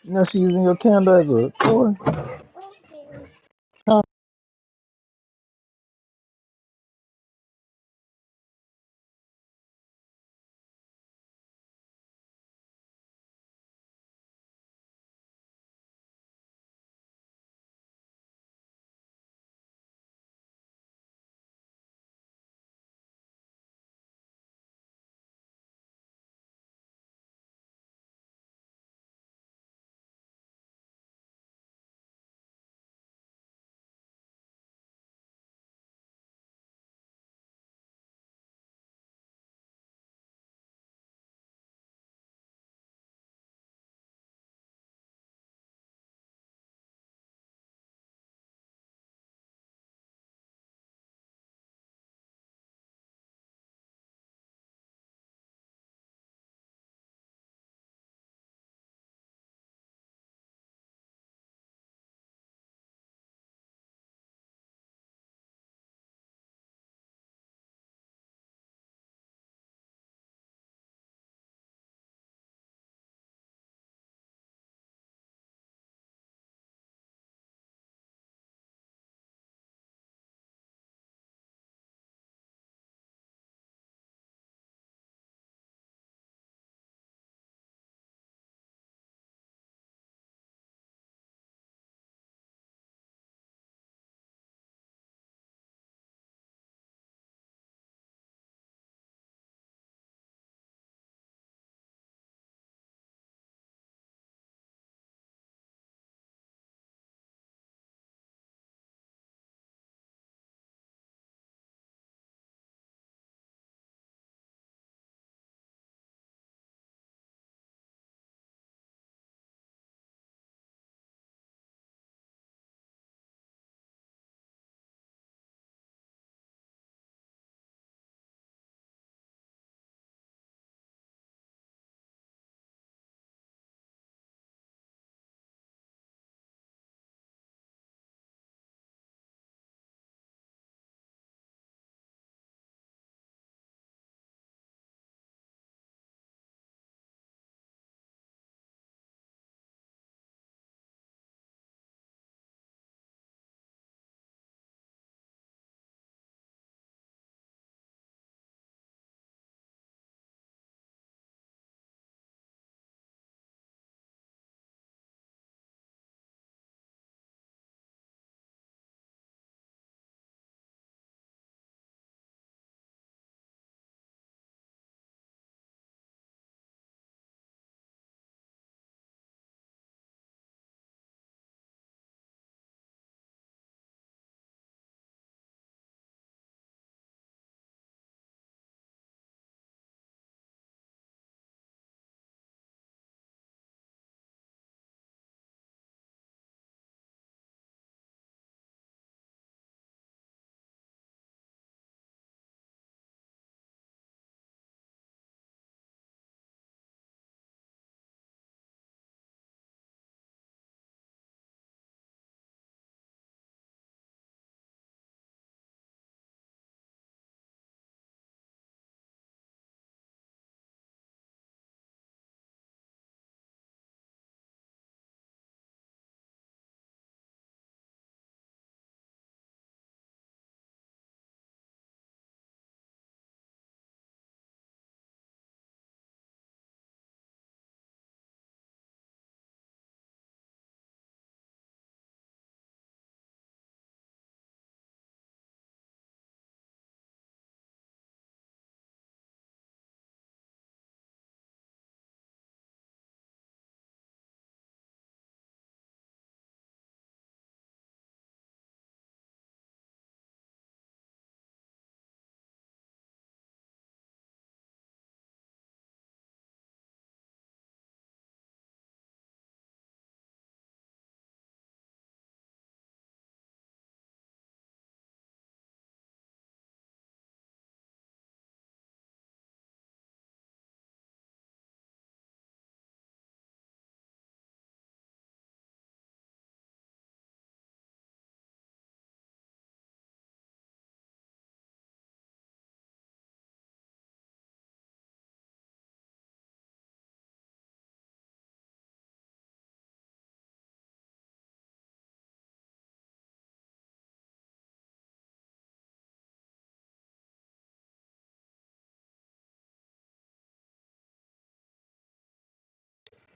You know she's using your candle as a toy.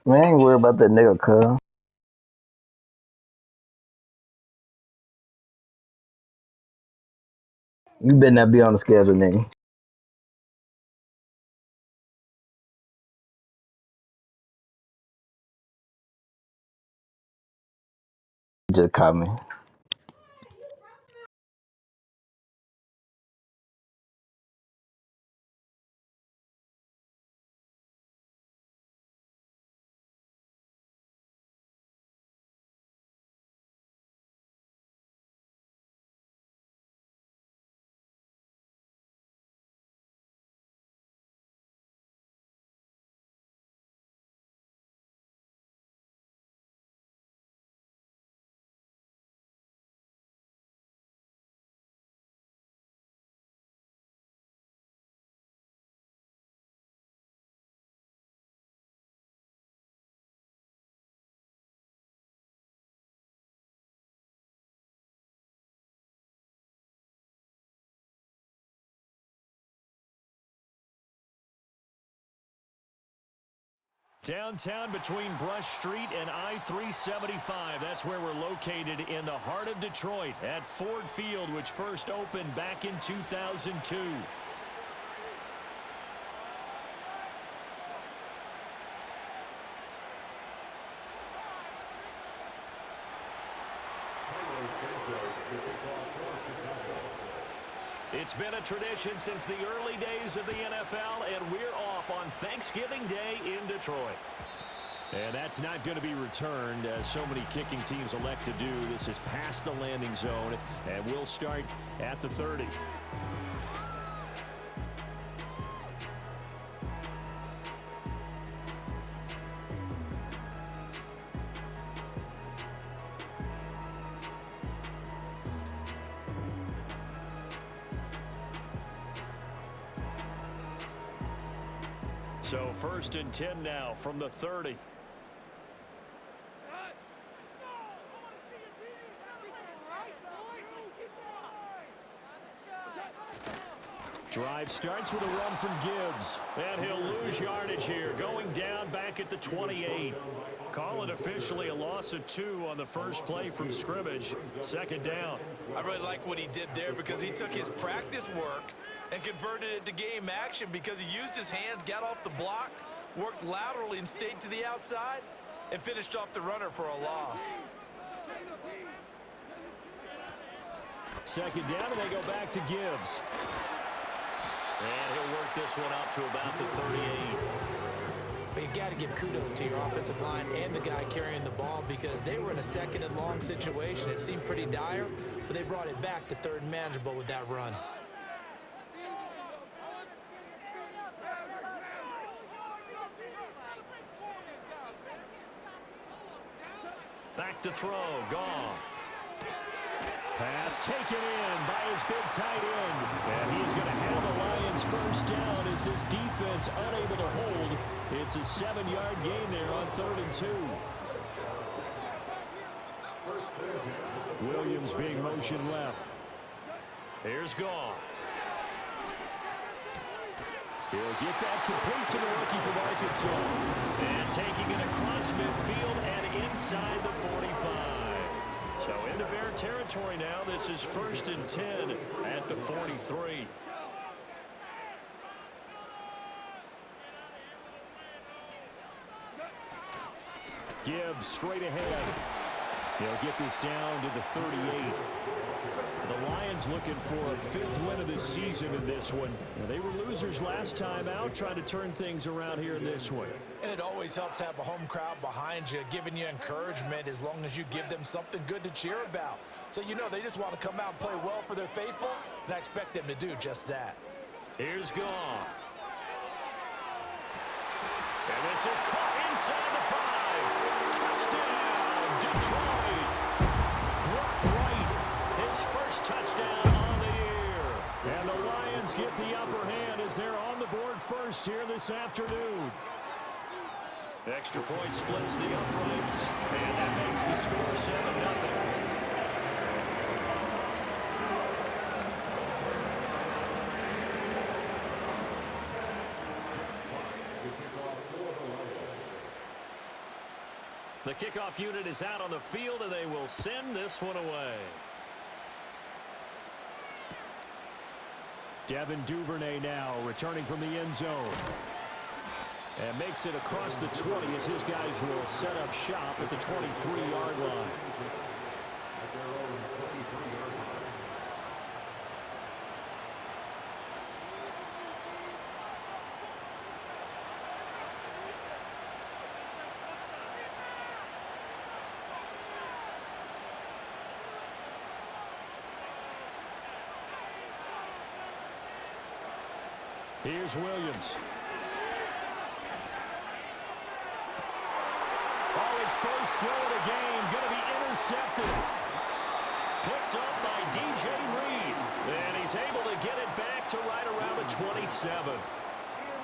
Man, I ain't worried about that nigga, cuz. You better not be on the schedule, nigga. Just caught me. Downtown between Brush Street and I-375. That's where we're located in the heart of Detroit at Ford Field, which first opened back in 2002. It's been a tradition since the early days of the NFL, and we're off on Thanksgiving Day in Detroit. And that's not going to be returned, as so many kicking teams elect to do. This is past the landing zone, and we'll start at the 30. So 1st and 10 now from the 30. Drive starts with a run from Gibbs. And he'll lose yardage here, going down back at the 28. Call it officially a loss of 2 on the first play from scrimmage. 2nd down. I really like what he did there because he took his practice work and converted it to game action because he used his hands, got off the block, worked laterally and stayed to the outside, and finished off the runner for a loss. 2nd down, and they go back to Gibbs. And he'll work this one up to about the 38. But you got to give kudos to your offensive line and the guy carrying the ball because they were in a 2nd and long situation. It seemed pretty dire, but they brought it back to 3rd and manageable with that run. Back to throw, Goff. Pass taken in by his big tight end. And he's going to have the Lions first down as this defense unable to hold. It's a 7-yard gain there on 3rd and 2. Williams being motioned left. Here's Goff. He'll get that complete to the rookie from Arkansas. And taking it across midfield and inside the 45. So into Bear territory now. This is 1st and 10 at the 43. Gibbs straight ahead. He'll get this down to the 38. The Lions looking for a 5th win of this season in this one. Now, they were losers last time out, trying to turn things around here in this one. And it always helps to have a home crowd behind you, giving you encouragement as long as you give them something good to cheer about. So you know they just want to come out and play well for their faithful, and I expect them to do just that. Here's Goff. And this is caught inside the 5. Touchdown, Detroit. Brock Wright, his first touchdown on the year. And the Lions get the upper hand as they're on the board first here this afternoon. Extra point splits the uprights, and that makes the score 7-0. The kickoff unit is out on the field, and they will send this one away. Devin Duvernay now returning from the end zone. And makes it across the 20 as his guys will set up shop at the 23-yard line. Here's Williams. His first throw of the game going to be intercepted. Picked up by DJ Reed. And he's able to get it back to right around the 27.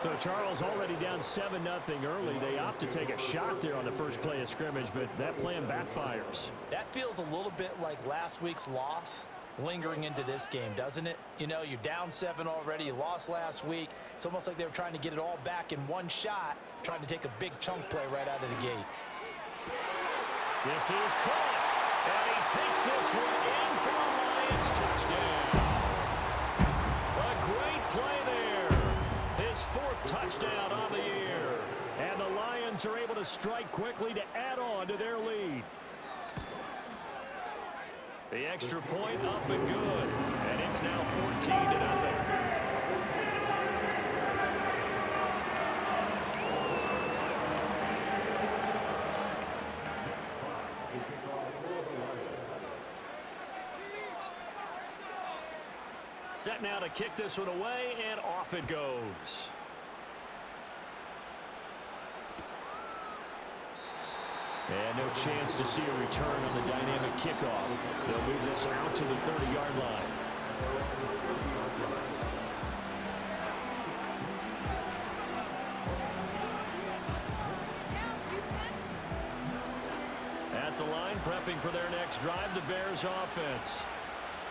So Charles already down 7-0 early. They opt to take a shot there on the first play of scrimmage, but that plan backfires. That feels a little bit like last week's loss lingering into this game, doesn't it? You know, you're down 7 already. You lost last week. It's almost like they were trying to get it all back in one shot, trying to take a big chunk play right out of the gate. This is caught, and he takes this one in for a Lions touchdown. A great play there. His 4th touchdown on the year. And the Lions are able to strike quickly to add on to their lead. The extra point up and good, and it's now 14-0. Set now to kick this one away, and off it goes. And no chance to see a return on the dynamic kickoff. They'll move this out to the 30-yard line. At the line, prepping for their next drive, the Bears offense.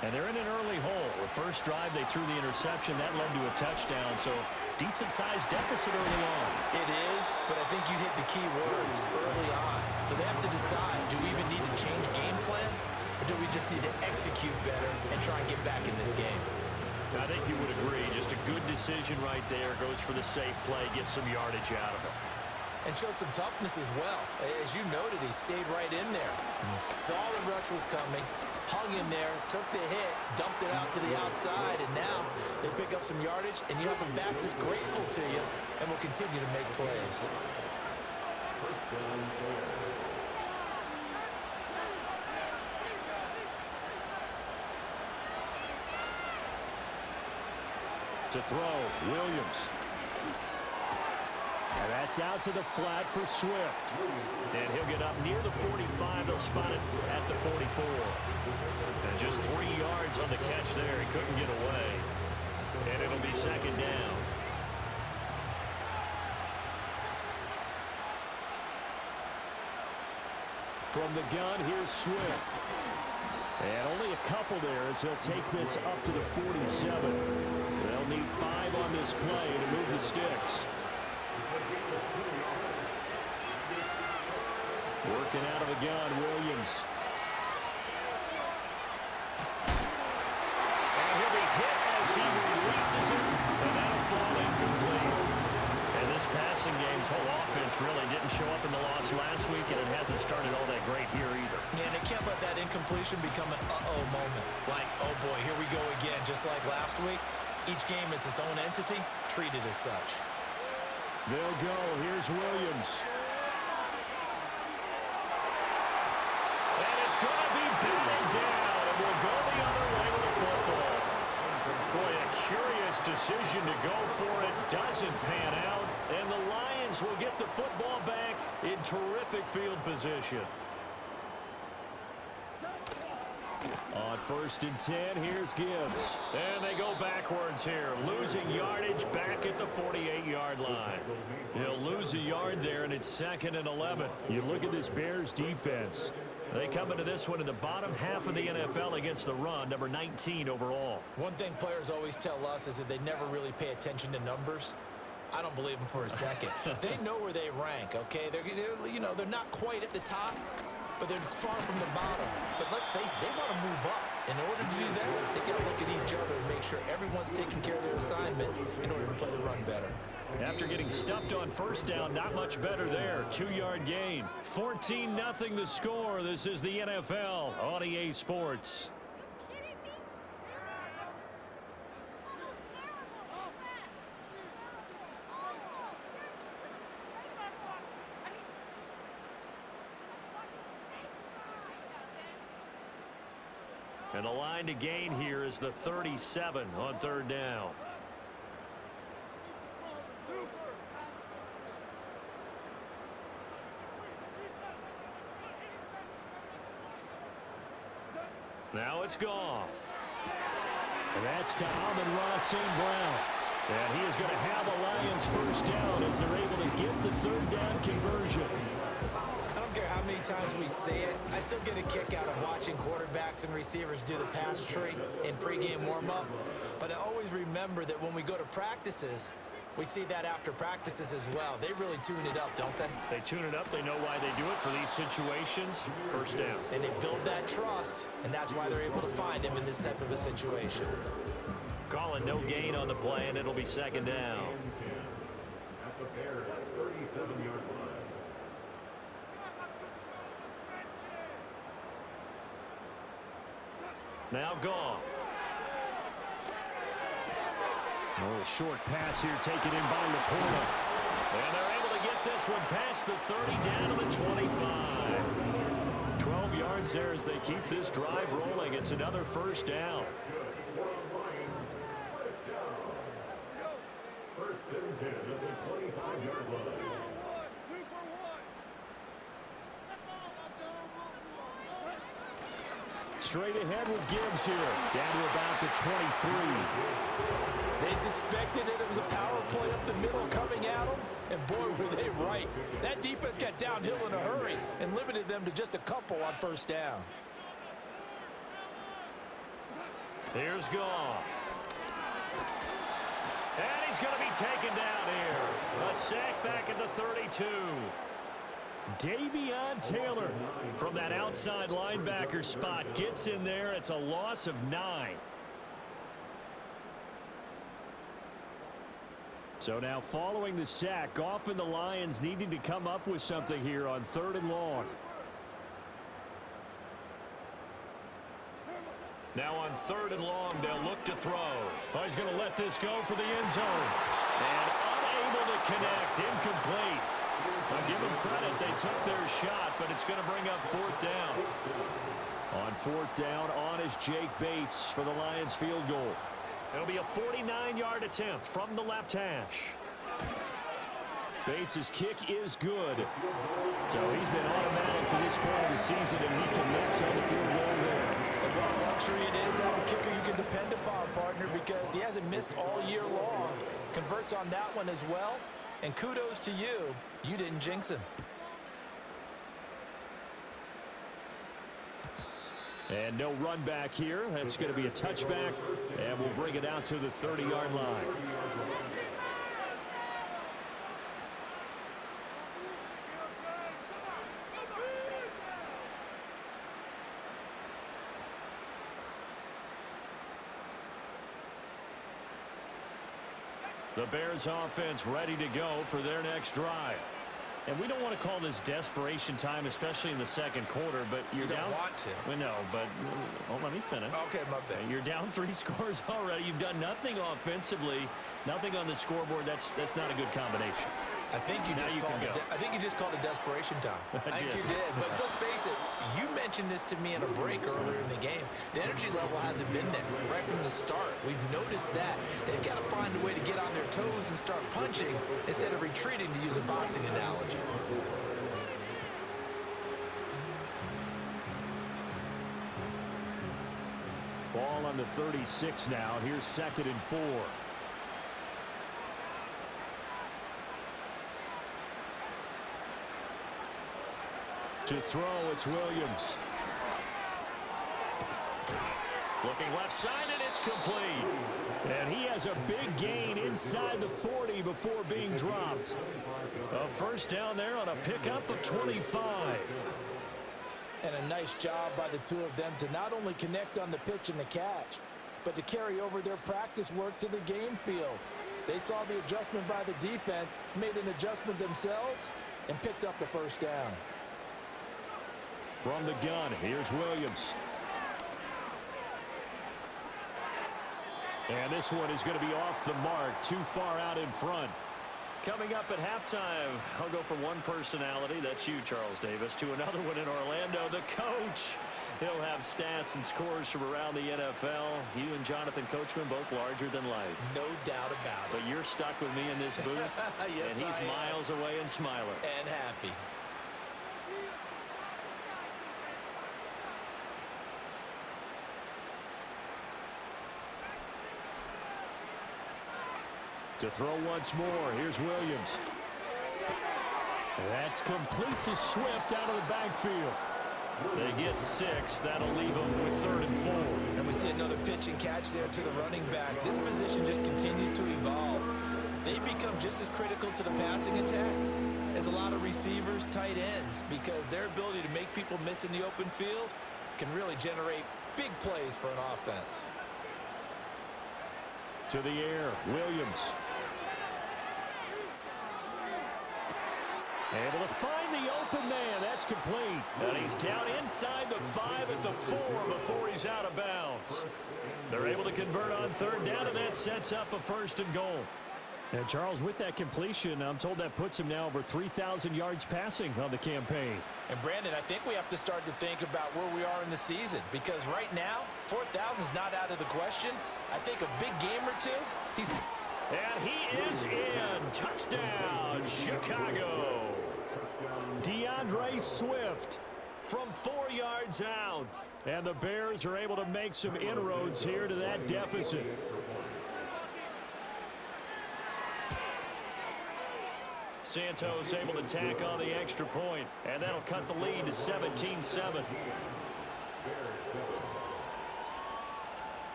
And they're in an early hole. The first drive, they threw the interception. That led to a touchdown, so decent-sized deficit early on. It is, but I think you hit the key words early on. So they have to decide, do we even need to change game plan, or do we just need to execute better and try and get back in this game? I think you would agree. Just a good decision right there. Goes for the safe play, gets some yardage out of it. And showed some toughness as well. As you noted, he stayed right in there. Saw the rush was coming, hung in there, took the hit, dumped it out to the outside, and now they pick up some yardage, and you have a back that's grateful to you and will continue to make plays. To throw, Williams. And that's out to the flat for Swift. And he'll get up near the 45. They'll spot it at the 44. And just 3 yards on the catch there. He couldn't get away. And it'll be second down. From the gun, here's Swift. And only a couple there as he'll take this up to the 47. They'll need 5 on this play to move the sticks. Working out of the gun, Williams. And he'll be hit as he releases it, and that'll fall incomplete. And this passing game's whole offense really didn't show up in the loss last week, and it hasn't started all that great here either. Yeah, and they can't let that incompletion become an uh-oh moment. Like, oh boy, here we go again, just like last week. Each game is its own entity, treated as such. They'll go. Here's Williams. And it's going to be batted down, and we'll go the other way with the football. Boy, a curious decision to go for it. Doesn't pan out, and the Lions will get the football back in terrific field position. On 1st and 10, here's Gibbs. And they go backwards here, losing yardage back at the 48-yard line. He'll lose a yard there, and it's 2nd and 11. You look at this Bears defense. They come into this one in the bottom half of the NFL against the run, number 19 overall. One thing players always tell us is that they never really pay attention to numbers. I don't believe them for a second. They know where they rank, okay? They're not quite at the top, but they're far from the bottom. But let's face it, they want to move up. In order to do that, they've got to look at each other and make sure everyone's taking care of their assignments in order to play the run better. After getting stuffed on first down, not much better there. 2-yard gain. 14-0 the score. This is the NFL on EA Sports. And the line to gain here is the 37 on 3rd down. Now it's Goff. And that's to Amon-Ra St. Brown. And he is going to have the Lions first down as they're able to get the 3rd down conversion. I don't care how many times we see it. I still get a kick out of watching quarterbacks and receivers do the pass tree in pregame warm-up. But I always remember that when we go to practices, we see that after practices as well. They really tune it up, don't they? They tune it up. They know why they do it for these situations. First down. And they build that trust, and that's why they're able to find him in this type of a situation. Calling no gain on the play, and it'll be 2nd down. At the Bears' 37-yard line. Now Goff. A little short pass here taken in by Laporta. And they're able to get this one past the 30 down to the 25. 12 yards there as they keep this drive rolling. It's another first down. First and 10 at the 25-yard line. Straight ahead with Gibbs here. Down to about the 23. They suspected it was a power play up the middle coming at them, and boy, were they right. That defense got downhill in a hurry and limited them to just a couple on first down. Here's Goff. And he's going to be taken down here. A sack back at the 32. Davion Taylor from that outside linebacker spot gets in there. It's a loss of 9. So now following the sack, Goff and the Lions needing to come up with something here on 3rd and long. Now on 3rd and long, they'll look to throw. Oh, he's going to let this go for the end zone. And unable to connect, incomplete. I'll give them credit. They took their shot, but it's going to bring up 4th down. On 4th down, on is Jake Bates for the Lions field goal. It'll be a 49-yard attempt from the left hash. Bates' kick is good. So he's been automatic to this point of the season, and he connects on the field goal there. And what a luxury it is to have a kicker you can depend upon, partner, because he hasn't missed all year long. Converts on that one as well. And kudos to you. You didn't jinx him. And no run back here. That's going to be a touchback. And we'll bring it out to the 30-yard line. The Bears offense ready to go for their next drive. And we don't want to call this desperation time, especially in the second quarter, but you're You down. don't want to. Well, no, but let me finish. Okay, my bad. You're down 3 scores already. You've done nothing offensively, nothing on the scoreboard. That's not a good combination. I think you just called it desperation time. I think you did. But let's face it, you mentioned this to me in a break earlier in the game. The energy level hasn't been there right from the start. We've noticed that. They've got to find a way to get on their toes and start punching instead of retreating, to use a boxing analogy. Ball on the 36 now. Here's 2nd and 4. To throw, it's Williams. Looking left side, and it's complete. And he has a big gain inside the 40 before being dropped. A first down there on a pickup of 25. And a nice job by the two of them to not only connect on the pitch and the catch, but to carry over their practice work to the game field. They saw the adjustment by the defense, made an adjustment themselves, and picked up the first down. From the gun, here's Williams. And this one is going to be off the mark, too far out in front. Coming up at halftime, I'll go from one personality, that's you, Charles Davis, to another one in Orlando, the coach. He'll have stats and scores from around the NFL. You and Jonathan Coachman both larger than life. No doubt about it. But you're stuck with me in this booth, yes, and he's miles away and smiling. And happy. To throw once more, here's Williams. That's complete to Swift out of the backfield. They get 6. That'll leave them with 3rd and 4. And we see another pitch and catch there to the running back. This position just continues to evolve. They become just as critical to the passing attack as a lot of receivers, tight ends, because their ability to make people miss in the open field can really generate big plays for an offense. To the air, Williams. Able to find the open man. That's complete. And he's down inside the 5 at the 4 before he's out of bounds. They're able to convert on 3rd down, and that sets up a 1st and goal. And Charles, with that completion, I'm told that puts him now over 3,000 yards passing on the campaign. And Brandon, I think we have to start to think about where we are in the season, because right now, 4,000 is not out of the question. I think a big game or two, he's... And he is in. Touchdown, Chicago. DeAndre Swift from 4 yards out. And the Bears are able to make some inroads here to that deficit. Santos able to tack on the extra point, and that'll cut the lead to 17-7.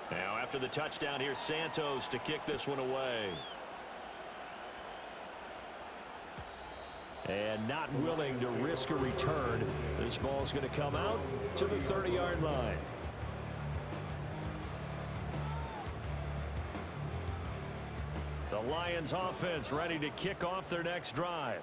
Now after the touchdown, here's Santos to kick this one away. And not willing to risk a return. This ball's going to come out to the 30-yard line. The Lions offense ready to kick off their next drive.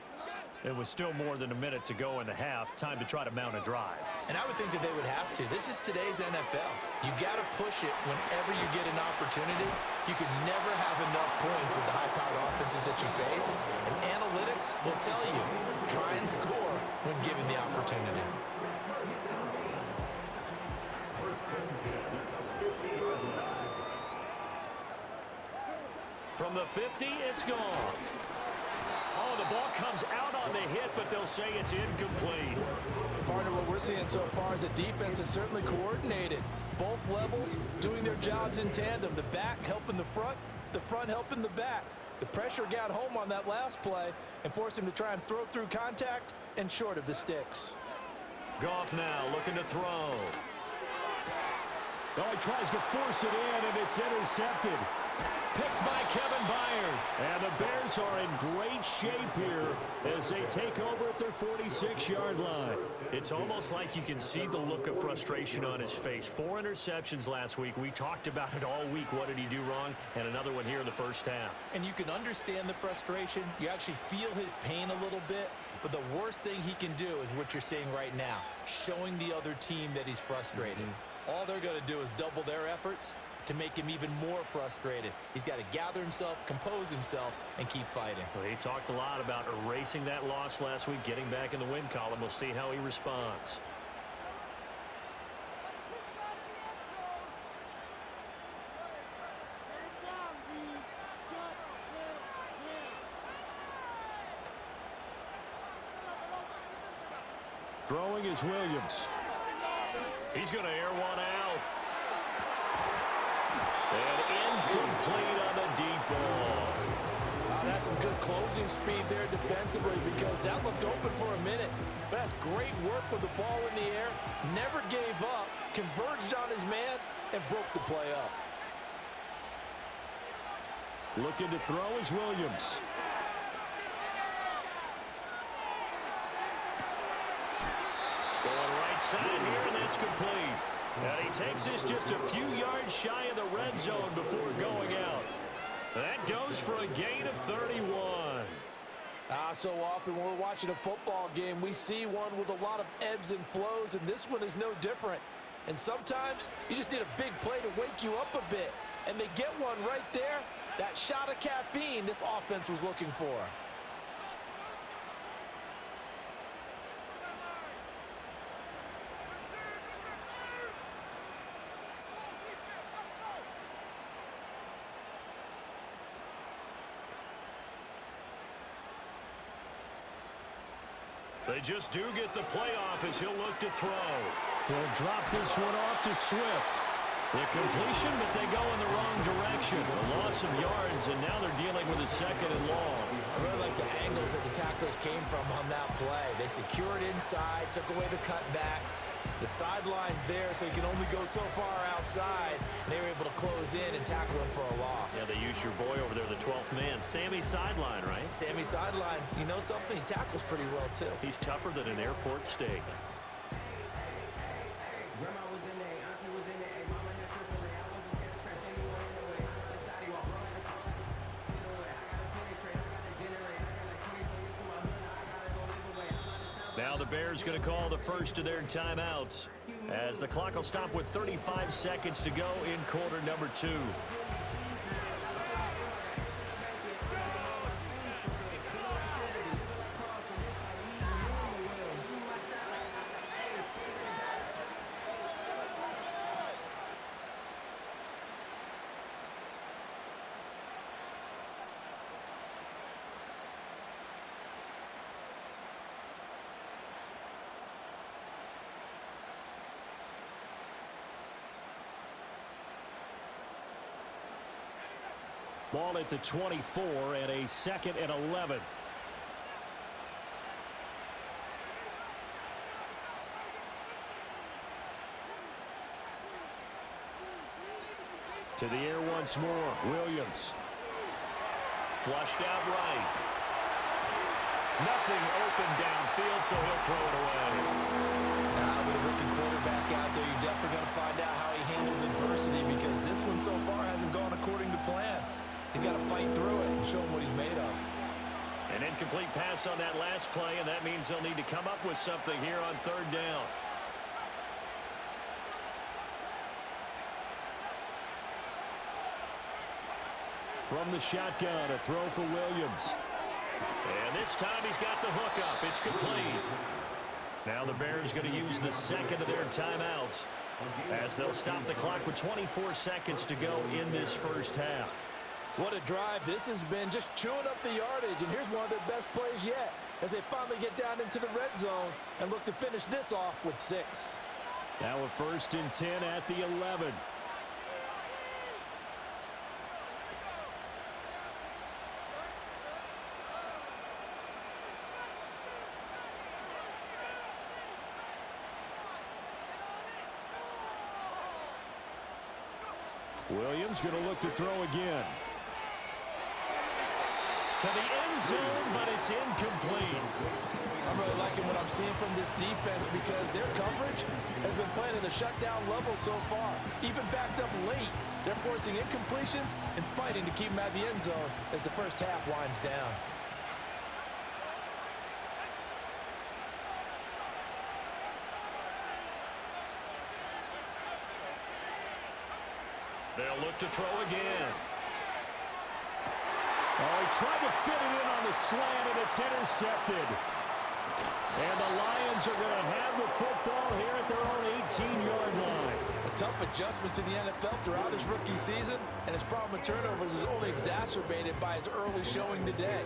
It was still more than a minute to go in the half. Time to try to mount a drive. And I would think that they would have to. This is today's NFL. You got to push it whenever you get an opportunity. You can never have enough points with the high-powered offenses that you face. And analytics will tell you, try and score when given the opportunity. From the 50, it's gone. Oh, the ball comes out on the hit, but they'll say it's incomplete. Partner, what we're seeing so far is a defense that's certainly coordinated. Both levels doing their jobs in tandem. The back helping the front helping the back. The pressure got home on that last play and forced him to try and throw through contact and short of the sticks. Goff now looking to throw. Oh, he tries to force it in, and it's intercepted. Picked by Kevin Byard. And the Bears are in great shape here as they take over at their 46-yard line. It's almost like you can see the look of frustration on his face. 4 interceptions last week. We talked about it all week. What did he do wrong? And another one here in the first half. And you can understand the frustration. You actually feel his pain a little bit. But the worst thing he can do is what you're seeing right now, showing the other team that he's frustrated. All they're going to do is double their efforts to make him even more frustrated. He's got to gather himself, compose himself, and keep fighting. Well, he talked a lot about erasing that loss last week, getting back in the win column. We'll see how he responds. Throwing is Williams. He's going to air one out. And incomplete on the deep ball. That's some good closing speed there defensively because that looked open for a minute. But that's great work with the ball in the air. Never gave up, converged on his man, and broke the play up. Looking to throw is Williams. Going right side here, and that's complete. And he takes this just a few yards shy of the red zone before going out. That goes for a gain of 31. So often when we're watching a football game, we see one with a lot of ebbs and flows, and this one is no different. And sometimes you just need a big play to wake you up a bit. And they get one right there. That shot of caffeine this offense was looking for. They just do get the playoff as he'll look to throw. He'll drop this one off to Swift. The completion, but they go in the wrong direction. A loss of yards, and now they're dealing with a second and long. I really like the angles that the tacklers came from on that play. They secured inside, took away the cutback. The sideline's there, so he can only go so far outside, and they were able to close in and tackle him for a loss. Yeah, they used your boy over there, the 12th man. Sammy Sideline, right? Sammy Sideline. You know something? He tackles pretty well, too. He's tougher than an airport steak. Now the Bears going to call the first of their timeouts as the clock will stop with 35 seconds to go in quarter number 2. Ball at the 24 and a 2nd and 11. To the air once more. Williams. Flushed out right. Nothing open downfield, so he'll throw it away. With a rookie quarterback out there, you're definitely going to find out how he handles adversity because this one so far hasn't gone according to plan. He's got to fight through it and show him what he's made of. An incomplete pass on that last play, and that means they'll need to come up with something here on 3rd down. From the shotgun, a throw for Williams. And this time he's got the hook up. It's complete. Now the Bears going to use the 2nd of their timeouts as they'll stop the clock with 24 seconds to go in this first half. What a drive this has been, just chewing up the yardage, and here's one of their best plays yet as they finally get down into the red zone and look to finish this off with 6. Now a 1st and 10 at the 11. Williams going to look to throw again. To the end zone, but it's incomplete. I'm really liking what I'm seeing from this defense because their coverage has been playing at a shutdown level so far. Even backed up late, they're forcing incompletions and fighting to keep them at the end zone as the first half winds down. They'll look to throw again. Oh, he tried to fit it in on the slant, and it's intercepted. And the Lions are going to have the football here at their own 18-yard line. A tough adjustment to the NFL throughout his rookie season, and his problem with turnovers is only exacerbated by his early showing today.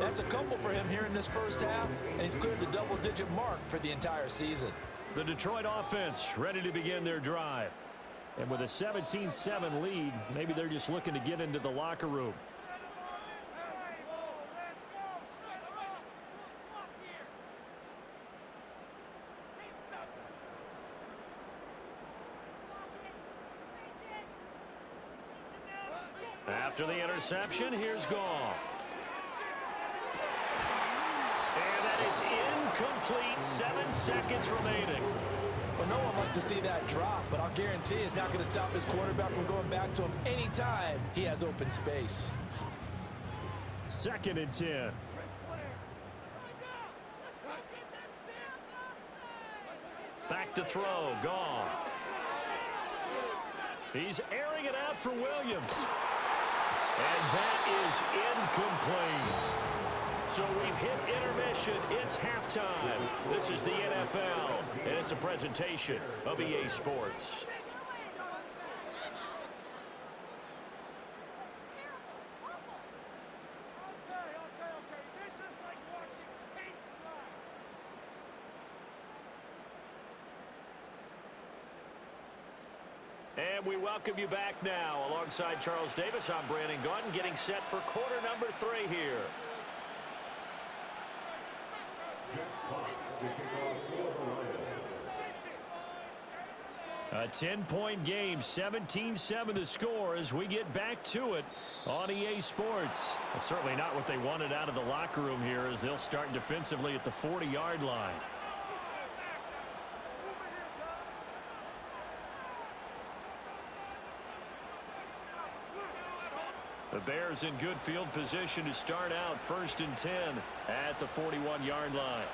That's a couple for him here in this first half, and he's cleared the double-digit mark for the entire season. The Detroit offense ready to begin their drive. And with a 17-7 lead, maybe they're just looking to get into the locker room. After the interception, here's Goff. And that is incomplete. 7 seconds remaining. Well, no one likes to see that drop, but I'll guarantee it's not going to stop his quarterback from going back to him anytime he has open space. 2nd and 10. Back to throw, Goff. He's airing it out for Williams. And that is incomplete. So we've hit intermission. It's halftime. This is the NFL, and it's a presentation of EA Sports. And we welcome you back now. Alongside Charles Davis, I'm Brandon Gaudin, getting set for quarter number 3 here. A 10-point game, 17-7 the score as we get back to it on EA Sports. Well, certainly not what they wanted out of the locker room here as they'll start defensively at the 40-yard line. The Bears in good field position to start out 1st and 10 at the 41-yard line.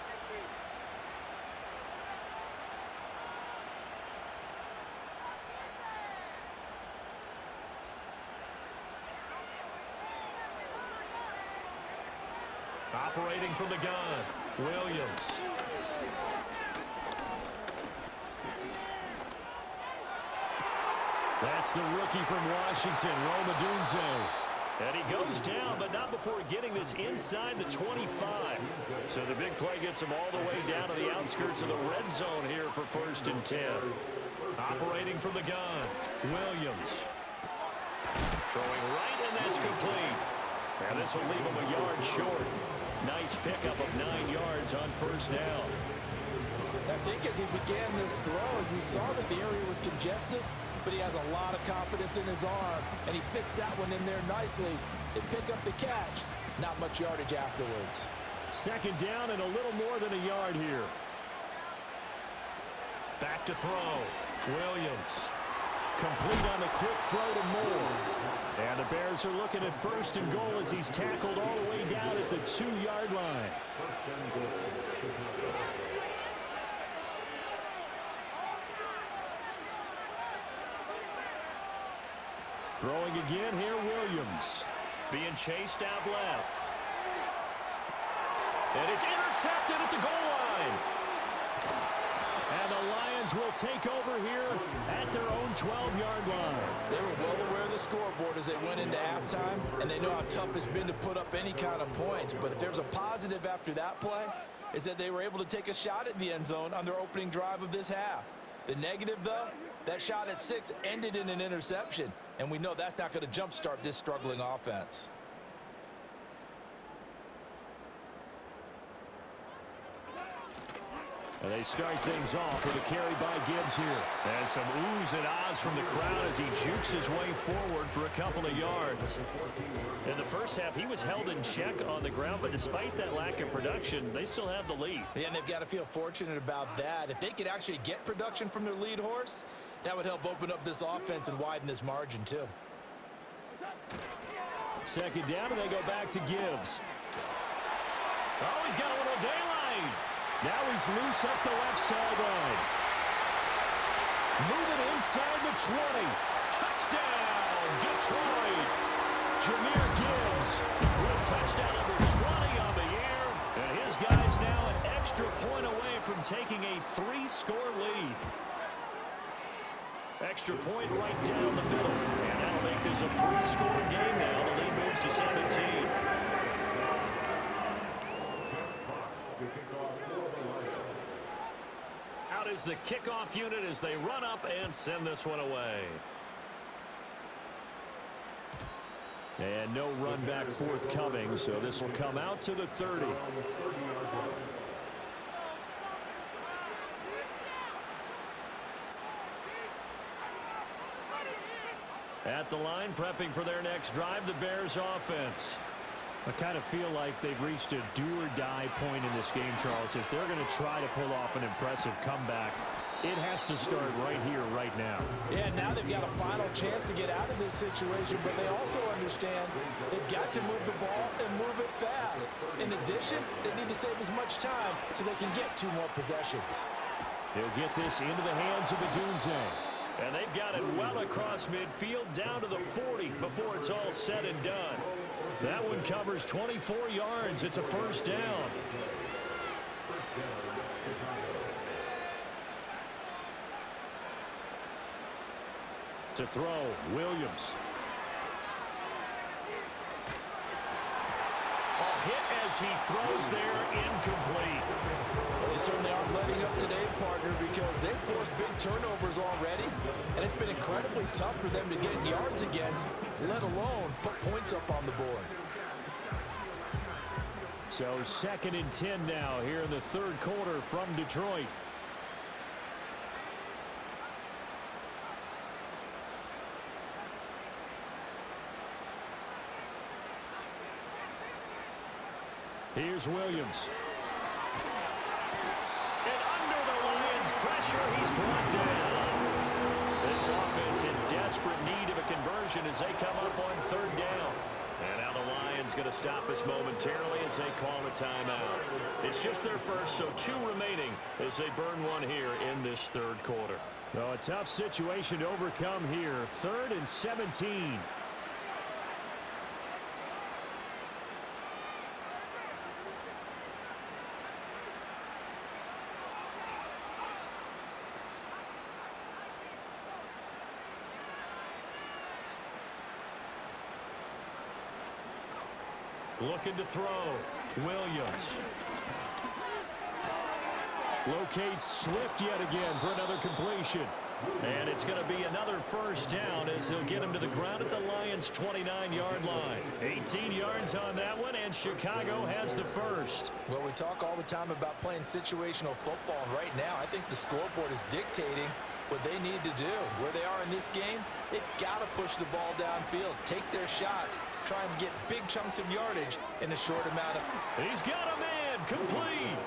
Operating from the gun, Williams. That's the rookie from Washington, Rome Odunze. And he goes down, but not before getting this inside the 25. So the big play gets him all the way down to the outskirts of the red zone here for 1st and 10. Operating from the gun, Williams. Throwing right, and that's complete. And this will leave him a yard short. Nice pickup of 9 yards on 1st down. I think as he began this throw, you saw that the area was congested, but he has a lot of confidence in his arm, and he fits that one in there nicely. They pick up the catch. Not much yardage afterwards. 2nd down and a little more than a yard here. Back to throw. Williams. Complete on the quick throw to Moore. And the Bears are looking at 1st and goal as he's tackled all the way down at the 2-yard line. Throwing again here, Williams. Being chased out left. And it's intercepted at the goal line. And the Lions will take over here at their own 12-yard line. They were well aware of the scoreboard as they went into halftime, and they know how tough it's been to put up any kind of points. But if there's a positive after that play, is that they were able to take a shot at the end zone on their opening drive of this half. The negative, though, that shot at 6 ended in an interception, and we know that's not going to jumpstart this struggling offense. And they start things off with a carry by Gibbs here. And some oohs and ahs from the crowd as he jukes his way forward for a couple of yards. In the first half, he was held in check on the ground, but despite that lack of production, they still have the lead. Yeah, and they've got to feel fortunate about that. If they could actually get production from their lead horse, that would help open up this offense and widen this margin, too. 2nd down, and they go back to Gibbs. Oh, he's got a little daylight. Now he's loose up the left sideline. Moving inside the 20. Touchdown, Detroit. Jahmyr Gibbs with a touchdown number 20 on the year. And his guys now an extra point away from taking a 3-score lead. Extra point right down the middle. And that'll make this a 3-score game now. The lead moves to 17. Out is the kickoff unit as they run up and send this one away. And no run back forthcoming, so this will come out to the 30. At the line, prepping for their next drive, the Bears offense. I kind of feel like they've reached a do-or-die point in this game, Charles. If they're going to try to pull off an impressive comeback, it has to start right here, right now. Yeah, now they've got a final chance to get out of this situation, but they also understand they've got to move the ball and move it fast. In addition, they need to save as much time so they can get 2 more possessions. He'll get this into the hands of Odunze. And they've got it well across midfield down to the 40 before it's all said and done. That one covers 24 yards. It's a first down. To throw, Williams. A hit as he throws there, incomplete. Well, they certainly aren't letting up today, partner, because they've forced big turnovers already, and it's been incredibly tough for them to get yards against, let alone put points up on the board. So 2nd and 10 now here in the 3rd quarter from Detroit. Here's Williams. And under the Lions' pressure, he's brought down. This offense in desperate need of a conversion as they come up on 3rd down. And now the Lions going to stop us momentarily as they call a timeout. It's just their first, so 2 remaining as they burn one here in this 3rd quarter. Well, a tough situation to overcome here. 3rd and 17. Looking to throw. Williams. Locates Swift yet again for another completion. And it's going to be another first down as they'll get him to the ground at the Lions' 29-yard line. 18 yards on that one, and Chicago has the first. Well, we talk all the time about playing situational football, and right now I think the scoreboard is dictating what they need to do. Where they are in this game, they've got to push the ball downfield, take their shots, try and get big chunks of yardage in a short amount of... He's got a man, complete.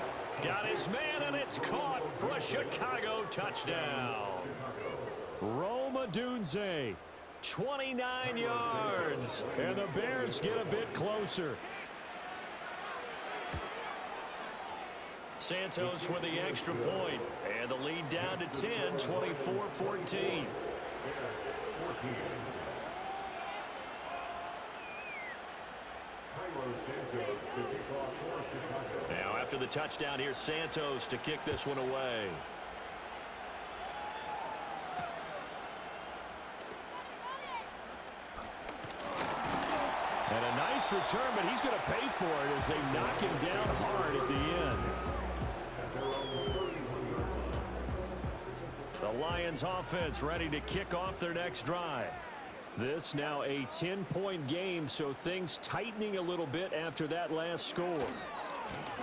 Got his man, and it's caught for a Chicago touchdown. Rome Odunze, 29 yards. and the Bears get a bit closer. Santos with the extra point, and the lead down to 10, 24-14. Now after the touchdown, here's Santos to kick this one away. And a nice return, but he's going to pay for it as they knock him down hard at the end. The Lions offense ready to kick off their next drive. This now a 10-point game, so things tightening a little bit after that last score.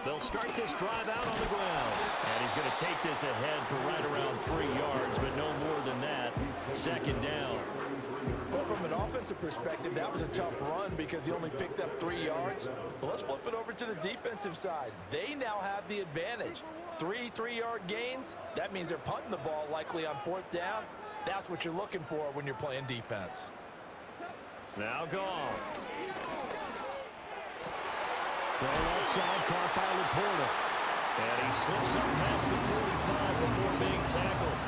They'll start this drive out on the ground. And he's going to take this ahead for right around 3 yards, but no more than that. 2nd down. Well, from an offensive perspective, that was a tough run because he only picked up 3 yards. But let's flip it over to the defensive side. They now have the advantage. 3 3-yard gains, that means they're punting the ball likely on 4th down. That's what you're looking for when you're playing defense. Now Goff. Throw outside, caught by Laporta. And he slips up past the 45 before being tackled.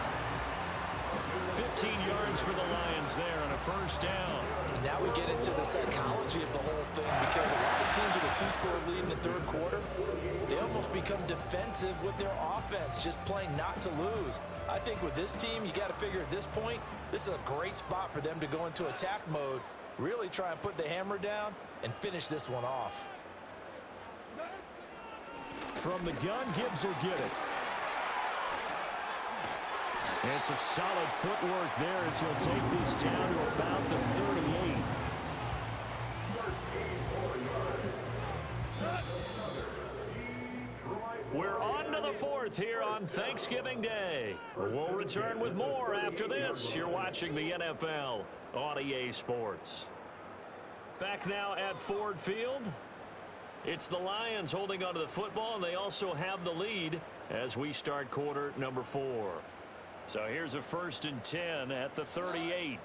15 yards for the Lions there on a first down. And now we get into the psychology of the whole thing because a lot of teams with a 2-score lead in the 3rd quarter, they almost become defensive with their offense, just playing not to lose. I think with this team, you got to figure at this point, this is a great spot for them to go into attack mode, really try and put the hammer down and finish this one off. From the gun, Gibbs will get it. And some solid footwork there as he'll take this down to about the 38. We're on to the 4th here on Thanksgiving Day. We'll return with more after this. You're watching the NFL on EA Sports. Back now at Ford Field. It's the Lions holding onto the football, and they also have the lead as we start quarter number 4. So here's a 1st and 10 at the 38.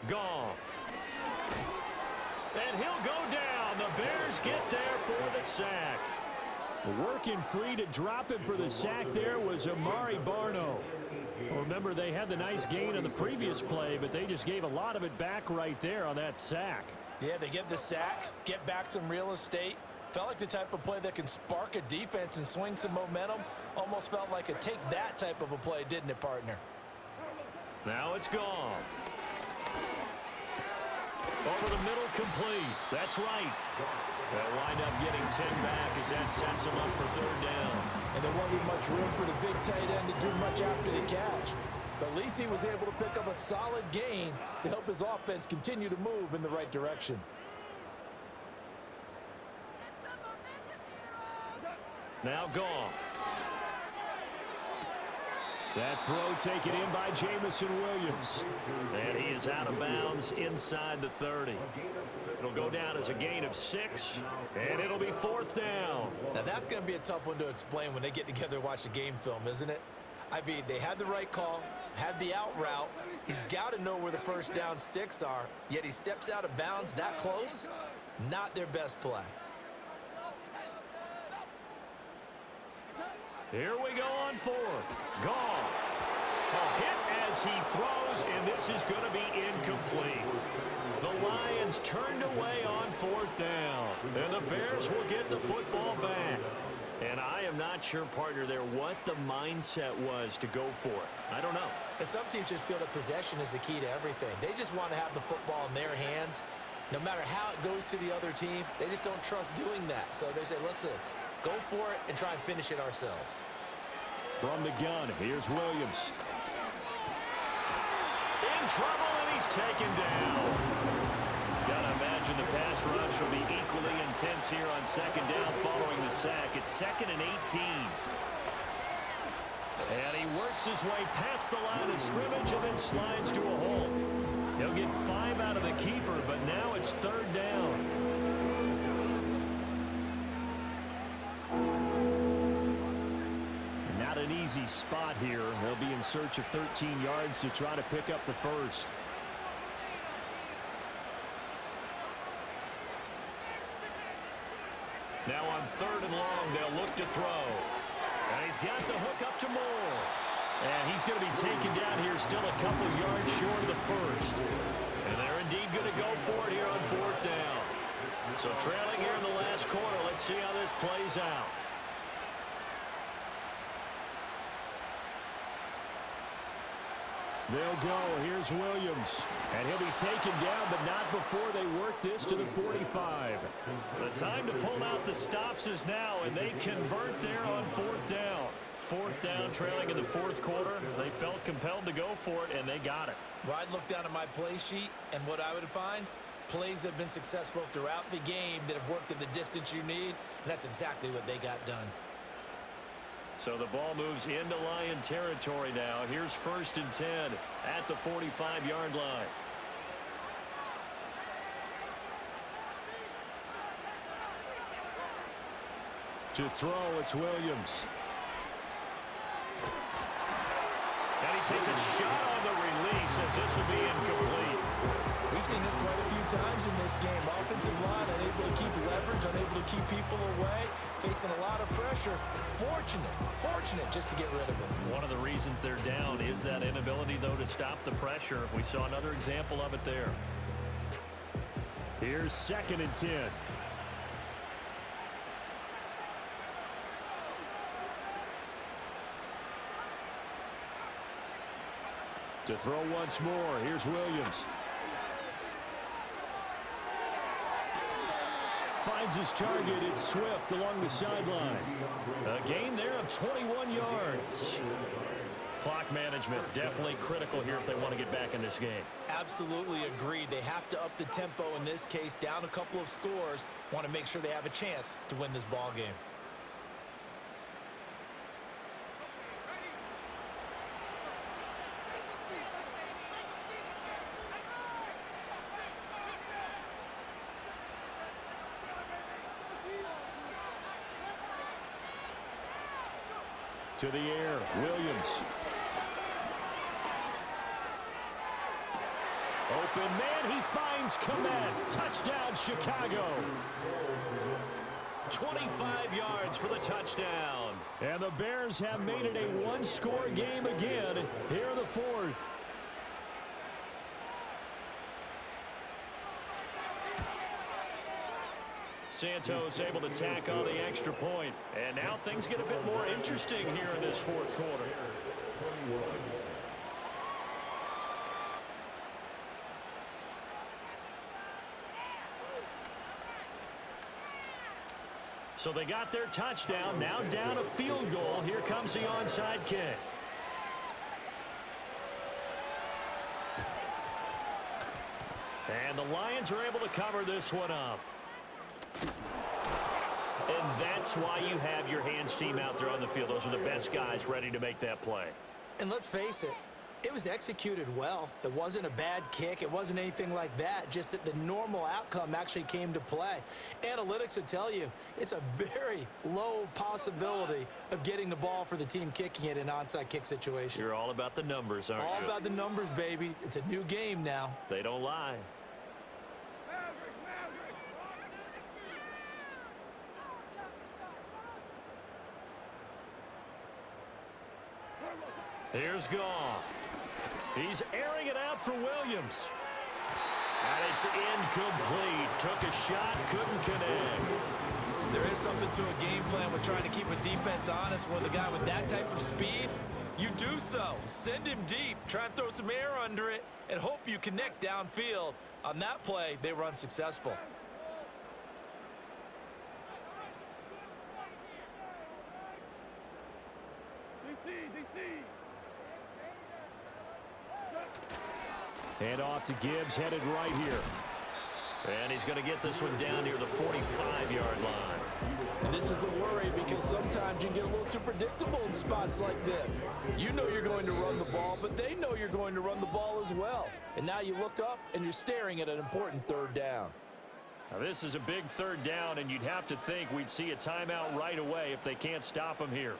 Goff. And he'll go down. The Bears get there for the sack. Working free to drop him for the sack there was Amari Barno. Remember, they had the nice gain on the previous play, but they just gave a lot of it back right there on that sack. Yeah, they get the sack, get back some real estate. Felt like the type of play that can spark a defense and swing some momentum. Almost felt like a take that type of a play, didn't it, partner? Now it's Goff. Over the middle, complete. That's right. They'll wind up getting 10 back as that sets them up for 3rd down. And there wasn't much room for the big tight end to do much after the catch. But at least he was able to pick up a solid gain to help his offense continue to move in the right direction. Now Goff. That throw taken in by Jamison Williams. And he is out of bounds inside the 30. It'll go down as a gain of 6, and it'll be 4th down. Now that's going to be a tough one to explain when they get together and watch the game film, isn't it? I mean, they had the right call, had the out route. He's got to know where the 1st down sticks are, yet he steps out of bounds that close. Not their best play. Here we go on 4th. Goff. A hit as he throws, and this is going to be incomplete. The Lions turned away on 4th down, and the Bears will get the football back. And I am not sure, partner, there what the mindset was to go for it. I don't know. And some teams just feel that possession is the key to everything. They just want to have the football in their hands. No matter how it goes to the other team, they just don't trust doing that. So they say, listen, go for it and try and finish it ourselves. From the gun, here's Williams. In trouble, and he's taken down. Gotta imagine the pass rush will be equally intense here on 2nd down following the sack. It's 2nd and 18. And he works his way past the line of scrimmage and then slides to a hole. He'll get 5 out of the keeper, but now it's 3rd down. Not an easy spot here. They'll be in search of 13 yards to try to pick up the 1st. Now on 3rd and long, they'll look to throw. And he's got the hook up to Moore. And he's going to be taken down here, still a couple yards short of the 1st. And they're indeed going to go for it here on 4th down. So trailing here in the last quarter, let's see how this plays out. They'll go. Here's Williams. And he'll be taken down, but not before they work this to the 45. The time to pull out the stops is now, and they convert there on 4th down. 4th down, trailing in the 4th quarter. They felt compelled to go for it, and they got it. Well, I'd look down at my play sheet, and what I would find, plays have been successful throughout the game that have worked at the distance you need, and that's exactly what they got done. So the ball moves into Lion territory now. Here's 1st and 10 at the 45-yard line. To throw, it's Williams. And he takes a shot on the release as this will be incomplete. We've seen this quite a few times in this game. Offensive line unable to keep leverage, unable to keep people away, facing a lot of pressure. Fortunate just to get rid of it. One of the reasons they're down is that inability, though, to stop the pressure. We saw another example of it there. Here's 2nd and 10. To throw once more, here's Williams. Finds his target. It's Swift along the sideline. A gain there of 21 yards. Clock management definitely critical here if they want to get back in this game. Absolutely agreed. They have to up the tempo in this case, down a couple of scores. Want to make sure they have a chance to win this ball game. To the air, Williams. Open man, he finds Komet. Touchdown, Chicago. 25 yards for the touchdown. And the Bears have made it a one-score game again here in the fourth. Santos able to tack on the extra point. And now things get a bit more interesting here in this fourth quarter. So they got their touchdown. Now down a field goal. Here comes the onside kick. And the Lions are able to cover this one up. And that's why you have your hands team out there on the field. Those are the best guys ready to make that play. And let's face it, it was executed well. It wasn't a bad kick. It wasn't anything like that. Just that the normal outcome actually came to play. Analytics will tell you it's a very low possibility of getting the ball for the team kicking it in an onside kick situation. You're all about the numbers, aren't you? All about the numbers, baby. It's a new game now. They don't lie. Here's Goff. He's airing it out for Williams. And it's incomplete. Took a shot, couldn't connect. There is something to a game plan with trying to keep a defense honest. With a guy with that type of speed, you do so. Send him deep. Try and throw some air under it and hope you connect downfield. On that play, they were unsuccessful. And off to Gibbs, headed right here. And he's going to get this one down near the 45-yard line. And this is the worry, because sometimes you get a little too predictable in spots like this. You know you're going to run the ball, but they know you're going to run the ball as well. And now you look up, and you're staring at an important third down. Now this is a big third down, and you'd have to think we'd see a timeout right away if they can't stop him here.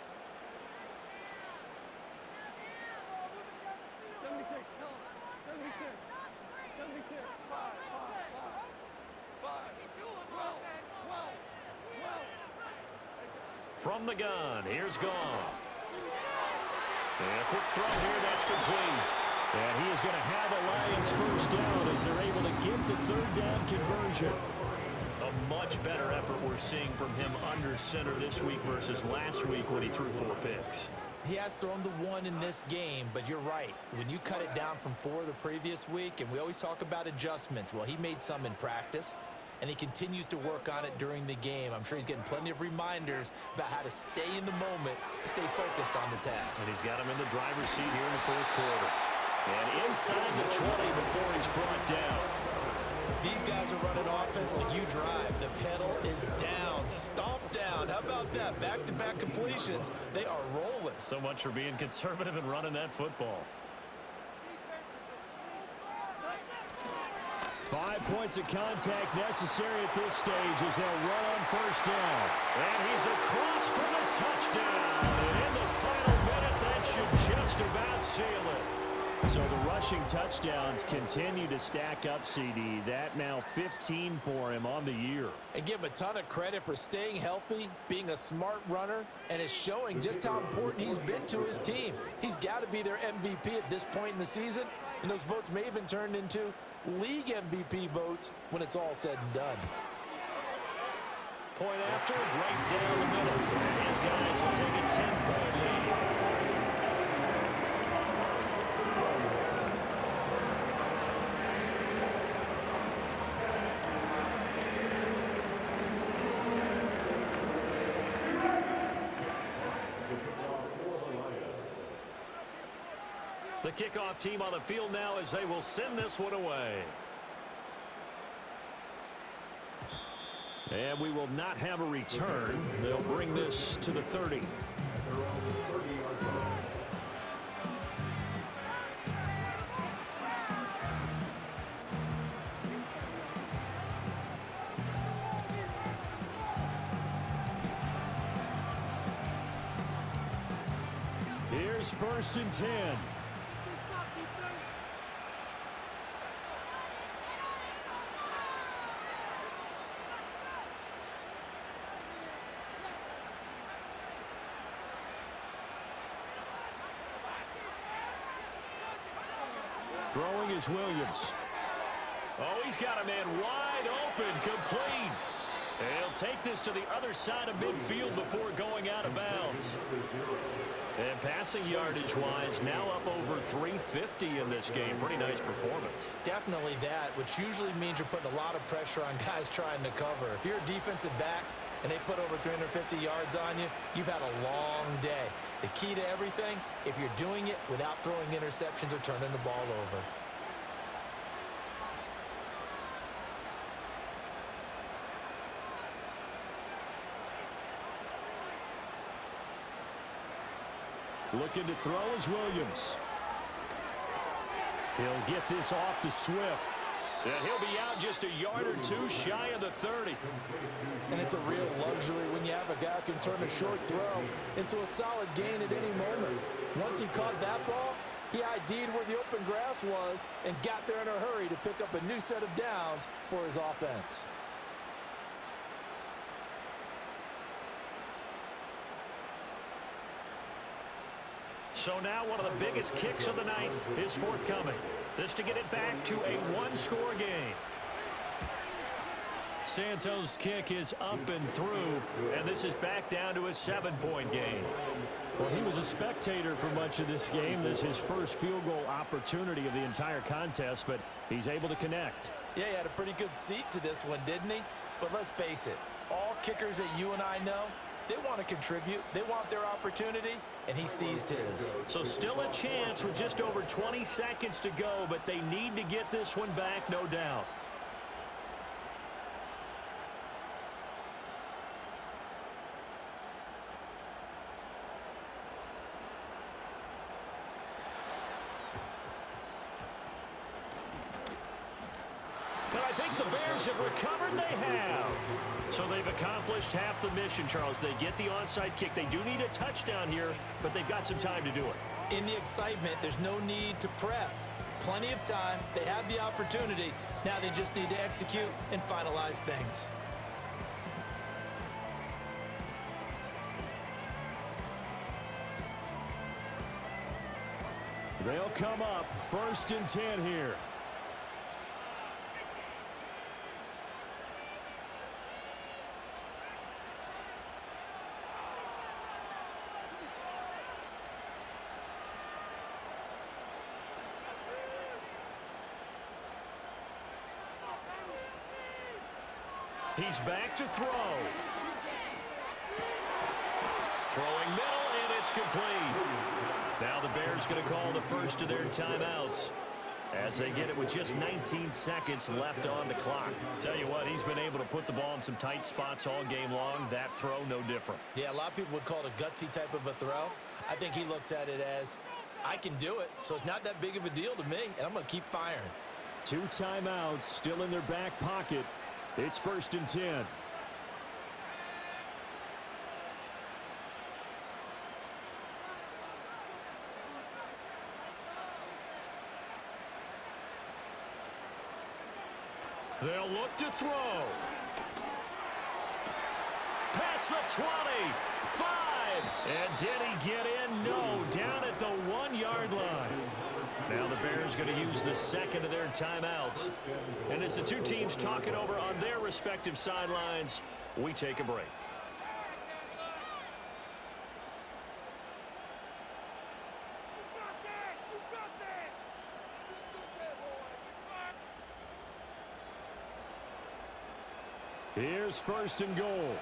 From the gun, here's Goff. And a quick throw here, that's complete. And he is going to have a Lions first down as they're able to get the third down conversion. A much better effort we're seeing from him under center this week versus last week when he threw 4 picks. He has thrown the 1 in this game, but you're right. When you cut it down from 4 the previous week, and we always talk about adjustments, well, he made some in practice, and he continues to work on it during the game. I'm sure he's getting plenty of reminders about how to stay in the moment, stay focused on the task. And he's got him in the driver's seat here in the fourth quarter. And inside the 20 before he's brought down. These guys are running offense like you drive. The pedal is down, stomp down. How about that? Back-to-back completions. They are rolling. So much for being conservative and running that football. 5 points of contact necessary at this stage as they'll run on first down. And he's across for the touchdown. And in the final minute, that should just about seal it. So the rushing touchdowns continue to stack up, CD. That now 15 for him on the year. And give him a ton of credit for staying healthy, being a smart runner, and it's showing just how important he's been to his team. He's got to be their MVP at this point in the season, and those votes may even turn into league MVP votes when it's all said and done. Point after, right down the middle. And his guys will take a 10-point lead. The kickoff team on the field now as they will send this one away. And we will not have a return. They'll bring this to the 30. Here's 1st and 10. Throwing is Williams. Oh, he's got a man wide open, complete. He'll take this to the other side of midfield before going out of bounds. And passing yardage-wise, now up over 350 in this game. Pretty nice performance. Definitely that, which usually means you're putting a lot of pressure on guys trying to cover. If you're a defensive back and they put over 350 yards on you, you've had a long day. The key to everything, if you're doing it without throwing interceptions or turning the ball over. Looking to throw is Williams. He'll get this off to Swift. And he'll be out just a yard or two shy of the 30. And it's a real luxury when you have a guy who can turn a short throw into a solid gain at any moment. Once he caught that ball, he ID'd where the open grass was and got there in a hurry to pick up a new set of downs for his offense. So now one of the biggest kicks of the night is forthcoming. This to get it back to a one-score game. Santos' kick is up and through, and this is back down to a 7-point game. Well, he was a spectator for much of this game. This is his first field goal opportunity of the entire contest, but he's able to connect. Yeah, he had a pretty good seat to this one, didn't he? But let's face it, all kickers that you and I know, they want to contribute. They want their opportunity, and he seized his. So still a chance with just over 20 seconds to go, but they need to get this one back, no doubt. And I think the Bears have recovered. They have. So they've accomplished half the mission, Charles. They get the onside kick. They do need a touchdown here, but they've got some time to do it. In the excitement, there's no need to press. Plenty of time. They have the opportunity. Now they just need to execute and finalize things. They'll come up 1st and 10 here. He's back to throw. Throwing middle, and it's complete. Now the Bears going to call the first of their timeouts as they get it with just 19 seconds left on the clock. Tell you what, he's been able to put the ball in some tight spots all game long. That throw, no different. Yeah, a lot of people would call it a gutsy type of a throw. I think he looks at it as, I can do it, so it's not that big of a deal to me, and I'm going to keep firing. 2 timeouts still in their back pocket. It's 1st and 10. They'll look to throw. Past the 20. 5. And did he get in? No. Down at the 1-yard line. Now the Bears going to use the second of their timeouts. And as the two teams talk it over on their respective sidelines, we take a break. Here's 1st and goal.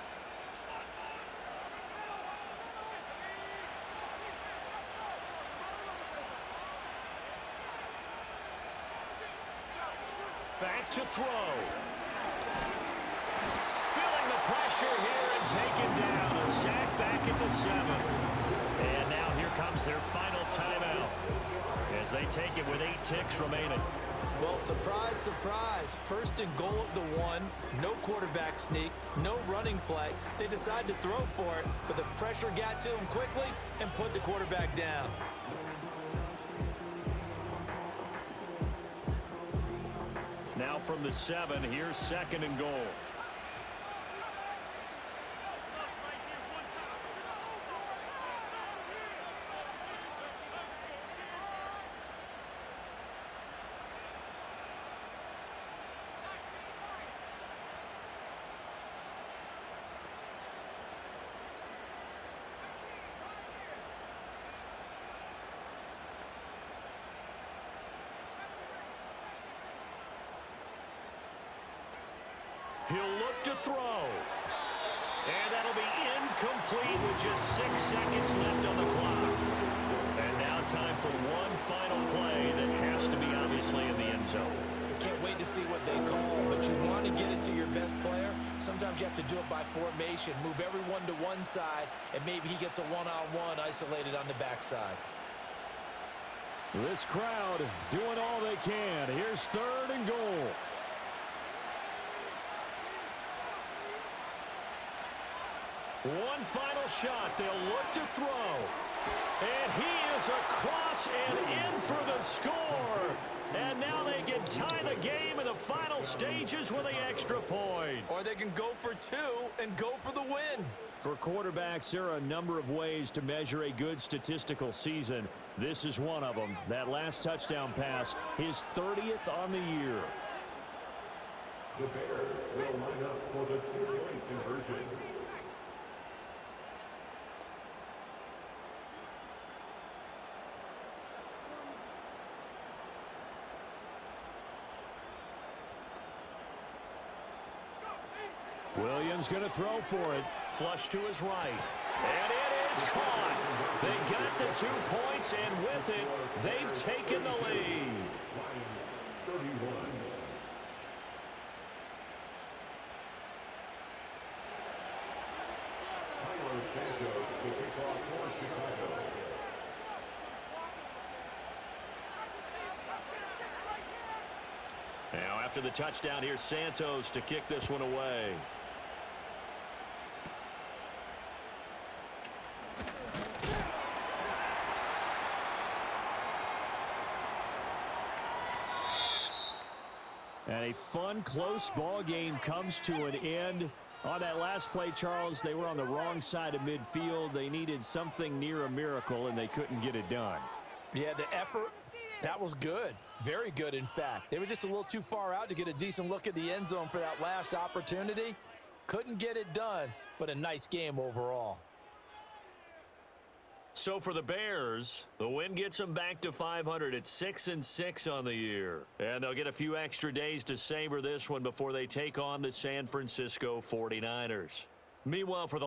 back to throw. Feeling the pressure here and taken down. A sack back at the 7. And now here comes their final timeout as they take it with 8 ticks remaining. Well, surprise, surprise. 1st and goal at the 1. No quarterback sneak. No running play. They decide to throw for it, but the pressure got to them quickly and put the quarterback down. Now from the 7, here's 2nd and goal. He'll look to throw. And that'll be incomplete with just 6 seconds left on the clock. And now time for one final play that has to be obviously in the end zone. Can't wait to see what they call, but you want to get it to your best player. Sometimes you have to do it by formation. Move everyone to one side, and maybe he gets a one-on-one isolated on the backside. This crowd doing all they can. Here's 3rd and goal. One final shot. They'll look to throw. And he is across and in for the score. And now they can tie the game in the final stages with the extra point. Or they can go for 2 and go for the win. For quarterbacks, there are a number of ways to measure a good statistical season. This is one of them. That last touchdown pass, his 30th on the year. The Bears will line up for the 2-point conversion. Williams going to throw for it. Flush to his right. And it is caught. They got the 2 points, and with it, they've taken the lead. Lions 31. Tyler Santos to kick off for Chicago. Now after the touchdown, here's Santos to kick this one away. And a fun, close ball game comes to an end. On that last play, Charles, they were on the wrong side of midfield. They needed something near a miracle, and they couldn't get it done. Yeah, the effort, that was good. Very good, in fact. They were just a little too far out to get a decent look at the end zone for that last opportunity. Couldn't get it done, but a nice game overall. So for the Bears, the win gets them back to 500 at 6-6 on the year. And they'll get a few extra days to savor this one before they take on the San Francisco 49ers. Meanwhile, for the